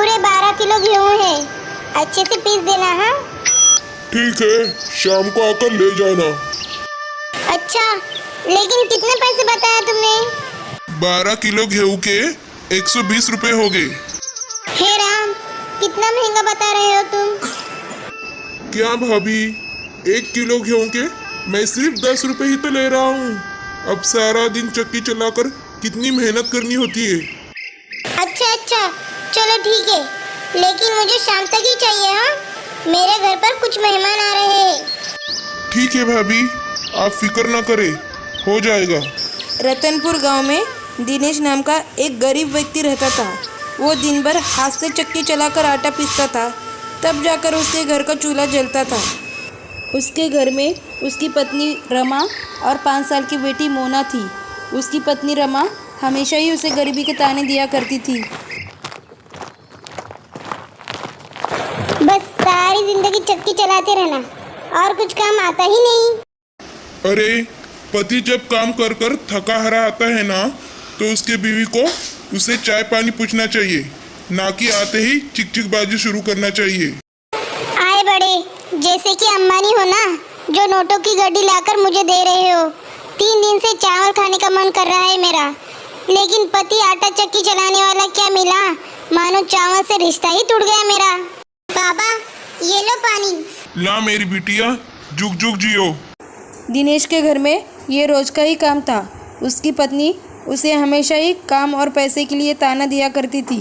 पूरे 12 किलो गेहूँ है, अच्छे से पीस देना। हाँ ठीक है, शाम को आकर ले जाना। अच्छा, लेकिन कितने पैसे बताया तुमने? 12 किलो गेहूं के 120 रुपए हो गए। हे राम, कितना महंगा बता रहे हो तुम। क्या भाभी, 1 किलो गेहूं के मैं सिर्फ 10 रुपए ही तो ले रहा हूँ। अब सारा दिन चक्की चलाकर कितनी मेहनत करनी होती है। अच्छा, चलो ठीक है, लेकिन मुझे शाम तक ही चाहिए। हाँ, मेरे घर पर कुछ मेहमान आ रहे हैं। ठीक है भाभी, आप फिक्र ना करें, हो जाएगा। रतनपुर गांव में दिनेश नाम का एक गरीब व्यक्ति रहता था। वो दिन भर हाथ से चक्की चलाकर आटा पीसता था, तब जाकर उसके घर का चूल्हा जलता था। उसके घर में उसकी पत्नी रमा और 5 साल की बेटी मोना थी। उसकी पत्नी रमा हमेशा ही उसे गरीबी के ताने दिया करती थी। बस सारी जिंदगी चक्की चलाते रहना और कुछ काम आता ही नहीं। अरे, पति जब काम कर कर थका हारा आता है ना, तो उसके बीवी को उसे चाय पानी पूछना चाहिए, ना कि आते ही चिकचिकबाजी शुरू करना चाहिए। आए बड़े, जैसे कि अंबानी हो ना, जो नोटों की गड्डी लाकर मुझे दे रहे हो। 3 दिन से चावल खाने का मन कर रहा है मेरा, लेकिन पति आटा चक्की चलाने वाला क्या मिला, मानो चावल से रिश्ता ही टूट गया मेरा। बाबा, ये लो पानी। ला मेरी बिटिया, जुग जुग जियो। दिनेश के घर में ये रोज का ही काम था। उसकी पत्नी उसे हमेशा ही काम और पैसे के लिए ताना दिया करती थी।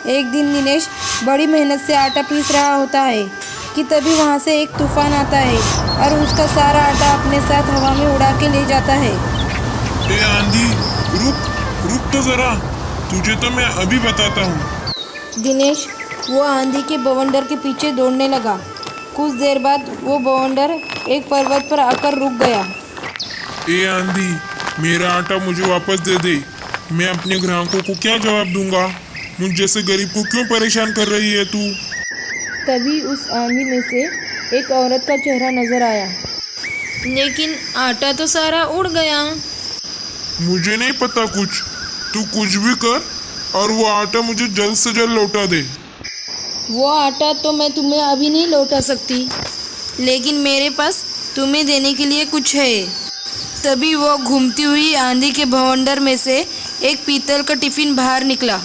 एक दिन दिनेश बड़ी मेहनत से आटा पीस रहा होता है कि तभी वहाँ से एक तूफान आता है और उसका सारा आटा अपने साथ हवा में उड़ा के ले जाता है। ए आंधी, रुक तो जरा, तुझे तो मैं अभी बताता हूँ। दिनेश वो आंधी के बवंडर के पीछे दौड़ने लगा। कुछ देर बाद वो बवंडर एक पर्वत पर आकर रुक गया। ए आंधी, मेरा आटा मुझे वापस दे दे। मैं अपने ग्राहकों को क्या जवाब दूंगा? मुझ जैसे गरीब को क्यों परेशान कर रही है तू? तभी उस आंधी में से एक औरत का चेहरा नजर आया, लेकिन आटा तो सारा उड़ गया। मुझे नहीं पता कुछ, तू कुछ भी कर और वो आटा मुझे जल्द से जल्द लौटा दे। वो आटा तो मैं तुम्हें अभी नहीं लौटा सकती, लेकिन मेरे पास तुम्हें देने के लिए कुछ है। तभी वो घूमती हुई आंधी के भवंडर में से एक पीतल का टिफिन बाहर निकला।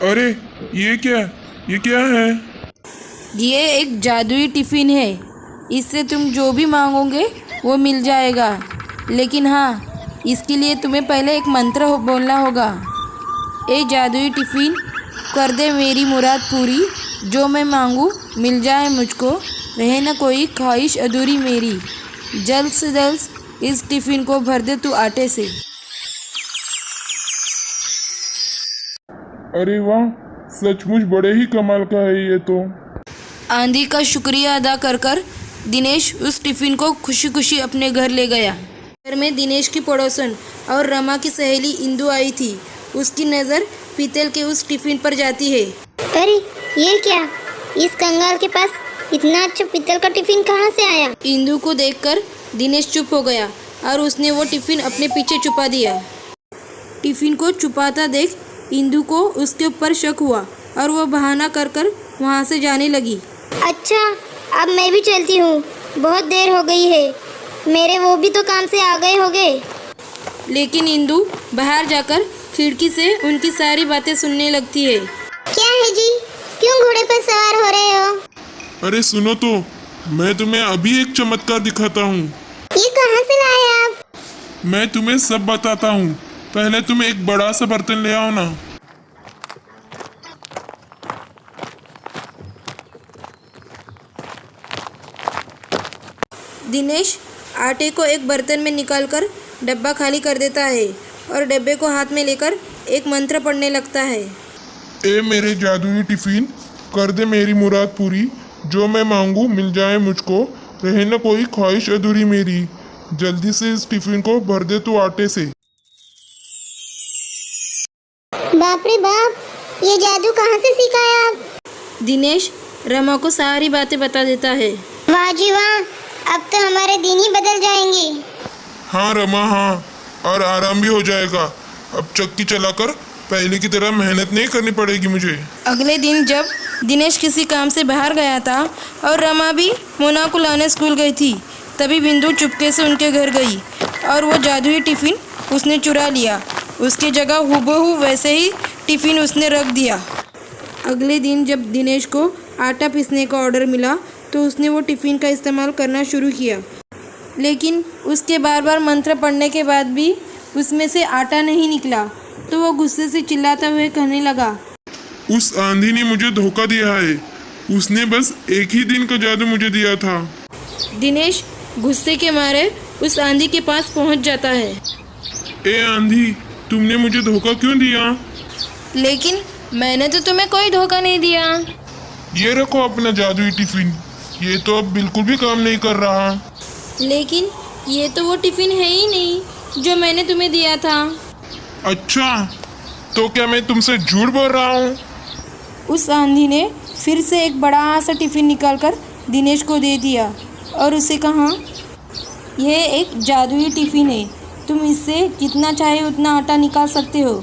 अरे, ये क्या है? ये एक जादुई टिफिन है। इससे तुम जो भी मांगोगे वो मिल जाएगा, लेकिन हाँ, इसके लिए तुम्हें पहले एक मंत्र बोलना होगा। ए जादुई टिफिन, कर दे मेरी मुराद पूरी, जो मैं मांगू मिल जाए मुझको, रहे न कोई ख्वाहिश अधूरी मेरी। जल्द से जल्द इस टिफिन को भर दे तू आटे से। अरे वाह, सचमुच बड़े ही कमाल का है ये तो। आंधी का शुक्रिया अदा कर कर दिनेश उस टिफिन को खुशी खुशी अपने घर ले गया। घर में दिनेश की पड़ोसन और रमा की सहेली इंदु आई थी। उसकी नज़र पीतल के उस टिफिन पर जाती है। अरे, ये क्या, इस कंगाल के पास इतना अच्छा पीतल का टिफिन कहाँ से आया? इंदु को देखकर दिनेश चुप हो गया और उसने वो टिफिन अपने पीछे छुपा दिया। टिफिन को छुपाता देख इंदु को उसके ऊपर शक हुआ और वो बहाना कर कर वहाँ से जाने लगी। अच्छा, अब मैं भी चलती हूँ, बहुत देर हो गई है। मेरे वो भी तो काम से आ गए होंगे। लेकिन इंदु बाहर जाकर खिड़की से उनकी सारी बातें सुनने लगती है। क्या है जी, क्यों घोड़े पर सवार हो रहे हो? अरे सुनो तो, मैं तुम्हें अभी एक चमत्कार दिखाता हूँ। ये कहाँ से लाए आप? मैं तुम्हें सब बताता हूँ, पहले तुम एक बड़ा सा बर्तन ले आओ ना। दिनेश आटे को एक बर्तन में निकालकर डब्बा खाली कर देता है और डब्बे को हाथ में लेकर एक मंत्र पढ़ने लगता है। ए मेरे जादुई टिफिन, कर दे मेरी मुराद पूरी, जो मैं मांगू मिल जाए मुझको, रहे न कोई ख्वाहिश अधूरी मेरी। जल्दी से इस टिफिन को भर दे तू आटे से। बाप रे बाप, ये जादू कहाँ से सीखा है आप? दिनेश रमा को सारी बातें बता देता है। वाह जी वाह, अब तो हमारे दिन ही बदल जाएंगे। हाँ रमा, हाँ, और आराम भी हो जाएगा। अब चक्की चलाकर पहले की तरह मेहनत नहीं करनी पड़ेगी मुझे। अगले दिन जब दिनेश किसी काम से बाहर गया था और रमा भी मोना को लाने स्कूल गई थी, तभी बिंदु चुपके से उनके घर गई और वो जादुई टिफ़िन उसने चुरा लिया। उसकी जगह हूबहू वैसे ही टिफ़िन उसने रख दिया। अगले दिन जब दिनेश को आटा पीसने का ऑर्डर मिला तो उसने वो टिफ़िन का इस्तेमाल करना शुरू किया, लेकिन उसके बार बार मंत्र पढ़ने के बाद भी उसमें से आटा नहीं निकला। तो वो गुस्से से चिल्लाते हुए कहने लगा, उस आंधी ने मुझे धोखा दिया है। उसने बस एक ही दिन का जादू मुझे दिया था। दिनेश गुस्से के मारे उस आंधी के पास पहुंच जाता है। ए आंधी, तुमने मुझे धोखा क्यों दिया? लेकिन मैंने तो तुम्हें कोई धोखा नहीं दिया। ये रखो अपना जादुई टिफिन, ये तो अब बिल्कुल भी काम नहीं कर रहा। लेकिन ये तो वो टिफ़िन है ही नहीं जो मैंने तुम्हें दिया था। अच्छा, तो क्या मैं तुमसे झूठ बोल रहा हूँ? उस आंधी ने फिर से एक बड़ा सा टिफ़िन निकालकर दिनेश को दे दिया और उसे कहा, यह एक जादुई टिफ़िन है, तुम इससे जितना चाहे उतना आटा निकाल सकते हो,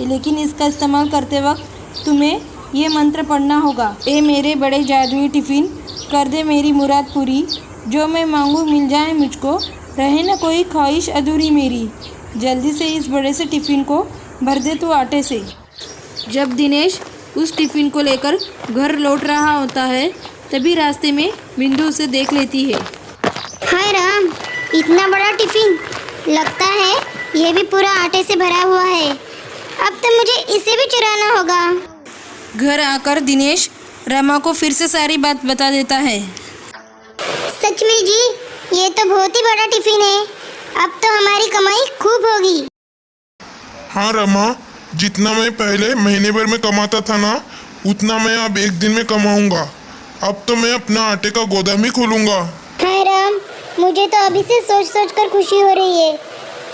लेकिन इसका इस्तेमाल करते वक्त तुम्हें ये मंत्र पढ़ना होगा। ए मेरे बड़े जादुई टिफ़िन, कर दे मेरी मुराद पूरी, जो मैं मांगूँ मिल जाए मुझको, रहे न कोई ख्वाहिश अधूरी मेरी, जल्दी से इस बड़े से टिफ़िन को भर दे तू आटे से। जब दिनेश उस टिफ़िन को लेकर घर लौट रहा होता है, तभी रास्ते में बिंदु उसे देख लेती है। हाय राम, इतना बड़ा टिफिन, लगता है यह भी पूरा आटे से भरा हुआ है। अब तो मुझे इसे भी चुराना होगा। घर आकर दिनेश रमा को फिर से सारी बात बता देता है। सच में जी, ये तो बहुत ही बड़ा टिफिन है। अब तो हमारी कमाई खूब होगी। हाँ रमा, जितना मैं पहले महीने भर में कमाता था ना, उतना मैं अब एक दिन में कमाऊंगा। अब तो मैं अपना आटे का गोदाम ही खोलूंगा। हाय राम, मुझे तो अभी से सोच सोच कर खुशी हो रही है।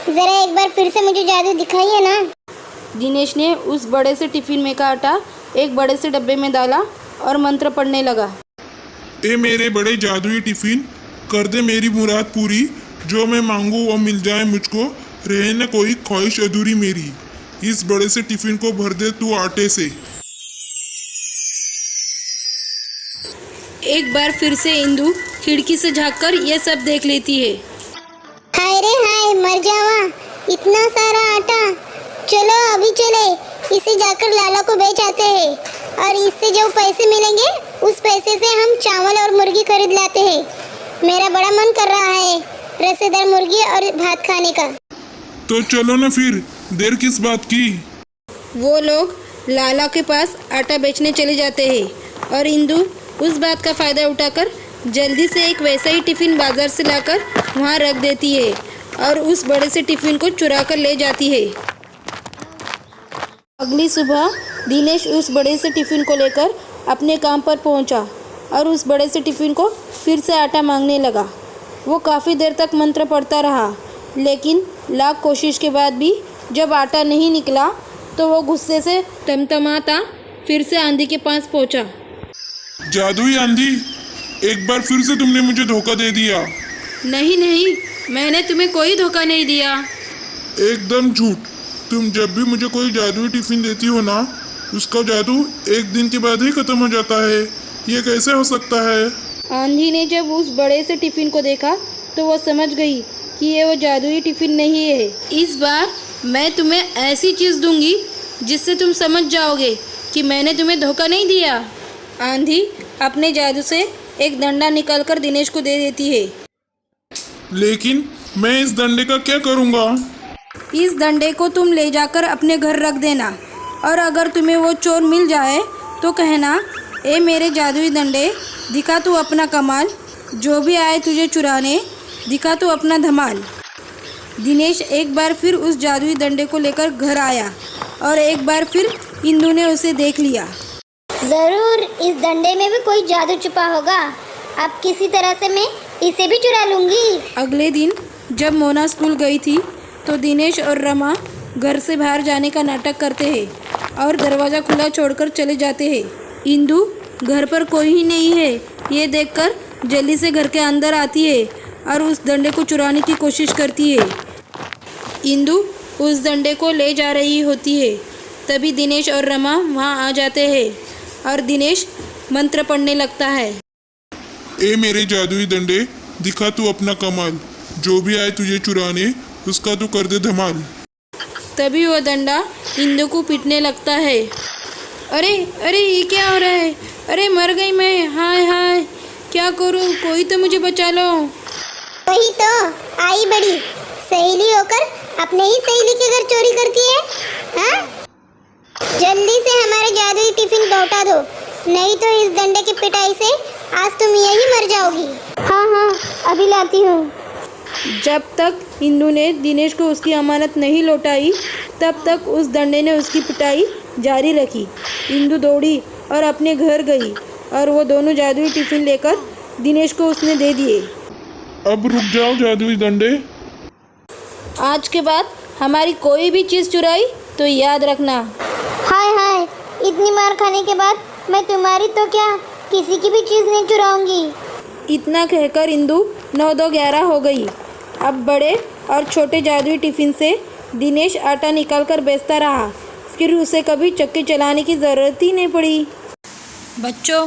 जरा एक बार फिर से मुझे जादू दिखाइए ना। दिनेश ने उस बड़े से टिफ़िन में का आटा एक बड़े से डब्बे में डाला और मंत्र पढ़ने लगा। ए मेरे बड़े जादुई टिफिन, कर दे मेरी मुराद पूरी, जो मैं मांगू वो मिल जाए मुझको, रहे न कोई ख्वाहिश अधूरी मेरी, इस बड़े से टिफिन को भर दे तू आटे से। एक बार फिर से इंदु खिड़की से झांककर यह सब देख लेती है। हाय रे हाय, मर जावा, इतना सारा आटा। चलो अभी चले, इसे जाकर लाला को बेच आते हैं और इससे जो पैसे मिलेंगे उस पैसे से हम चावल और मुर्गी खरीद लाते हैं। मेरा बड़ा मन कर रहा है रसेदार मुर्गी और भात खाने का। तो चलो ना फिर, देर किस बात की। वो लोग लाला के पास आटा बेचने चले जाते हैं और इंदु उस बात का फ़ायदा उठाकर जल्दी से एक वैसा ही टिफ़िन बाज़ार से लाकर वहाँ रख देती है और उस बड़े से टिफ़िन को चुरा कर ले जाती है। अगली सुबह दिनेश उस बड़े से टिफ़िन को लेकर अपने काम पर पहुंचा और उस बड़े से टिफ़िन को फिर से आटा मांगने लगा। वो काफ़ी देर तक मंत्र पढ़ता रहा, लेकिन लाख कोशिश के बाद भी जब आटा नहीं निकला तो वो गुस्से से तमतमाता फिर से आंधी के पास पहुंचा। जादुई आंधी, एक बार फिर से तुमने मुझे धोखा दे दिया। नहीं नहीं, मैंने तुम्हें कोई धोखा नहीं दिया। एकदम झूठ। तुम जब भी मुझे कोई जादुई टिफिन देती हो ना, उसका जादू एक दिन के बाद ही खत्म हो जाता है। ये कैसे हो सकता है? आंधी ने जब उस बड़े से टिफ़िन को देखा तो वो समझ गई कि ये वो जादुई टिफ़िन नहीं है। इस बार मैं तुम्हें ऐसी चीज़ दूंगी जिससे तुम समझ जाओगे कि मैंने तुम्हें धोखा नहीं दिया। आंधी अपने जादू से एक डंडा निकालकर दिनेश को दे देती है। लेकिन मैं इस डंडे का क्या करूँगा? इस डंडे को तुम ले जाकर अपने घर रख देना और अगर तुम्हें वो चोर मिल जाए तो कहना, ए मेरे जादुई डंडे, दिखा तू अपना कमाल, जो भी आए तुझे चुराने, दिखा तू अपना धमाल। दिनेश एक बार फिर उस जादुई डंडे को लेकर घर आया और एक बार फिर इंदु ने उसे देख लिया। जरूर इस डंडे में भी कोई जादू छुपा होगा। अब किसी तरह से मैं इसे भी चुरा लूंगी। अगले दिन जब मोना स्कूल गई थी तो दिनेश और रमा घर से बाहर जाने का नाटक करते हैं और दरवाज़ा खुला छोड़कर चले जाते हैं। इंदु घर पर कोई ही नहीं है ये देखकर जल्दी से घर के अंदर आती है और उस डंडे को चुराने की कोशिश करती है। इंदु उस डंडे को ले जा रही होती है तभी दिनेश और रमा वहाँ आ जाते हैं और दिनेश मंत्र पढ़ने लगता है। ए मेरे जादुई डंडे, दिखा तू अपना कमाल, जो भी आए तुझे चुराने उसका तू कर दे धमाल। तभी वह डंडा इंदु को पीटने लगता है। अरे अरे ये क्या हो रहा है? अरे मर गई मैं, हाय हाय, क्या करूँ, कोई तो मुझे बचा लो। वही तो आई बड़ी सहेली होकर अपने ही सहेली के घर चोरी करती है। हाँ, जल्दी से हमारे जादुई टिफिन लौटा दो, नहीं तो इस डंडे की पिटाई से आज तुम यही मर जाओगी। हाँ हाँ, अभी लाती हूँ। जब तक इंदु ने दिनेश को उसकी अमानत नहीं लौटाई तब तक उस डंडे ने उसकी पिटाई जारी रखी। इंदु दौड़ी और अपने घर गई और वो दोनों जादुई टिफिन लेकर दिनेश को उसने दे दिए। अब रुक जाओ जादुई डंडे, आज के बाद हमारी कोई भी चीज़ चुराई तो याद रखना। हाय हाय, इतनी मार खाने के बाद मैं तुम्हारी तो क्या किसी की भी चीज़ नहीं चुराऊंगी। इतना कहकर इंदु 9-2-11 हो गई। अब बड़े और छोटे जादुई टिफिन से दिनेश आटा निकालकर बेचता रहा, फिर उसे कभी चक्की चलाने की ज़रूरत ही नहीं पड़ी। बच्चों,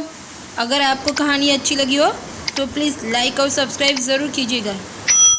अगर आपको कहानी अच्छी लगी हो तो प्लीज़ लाइक और सब्सक्राइब ज़रूर कीजिएगा।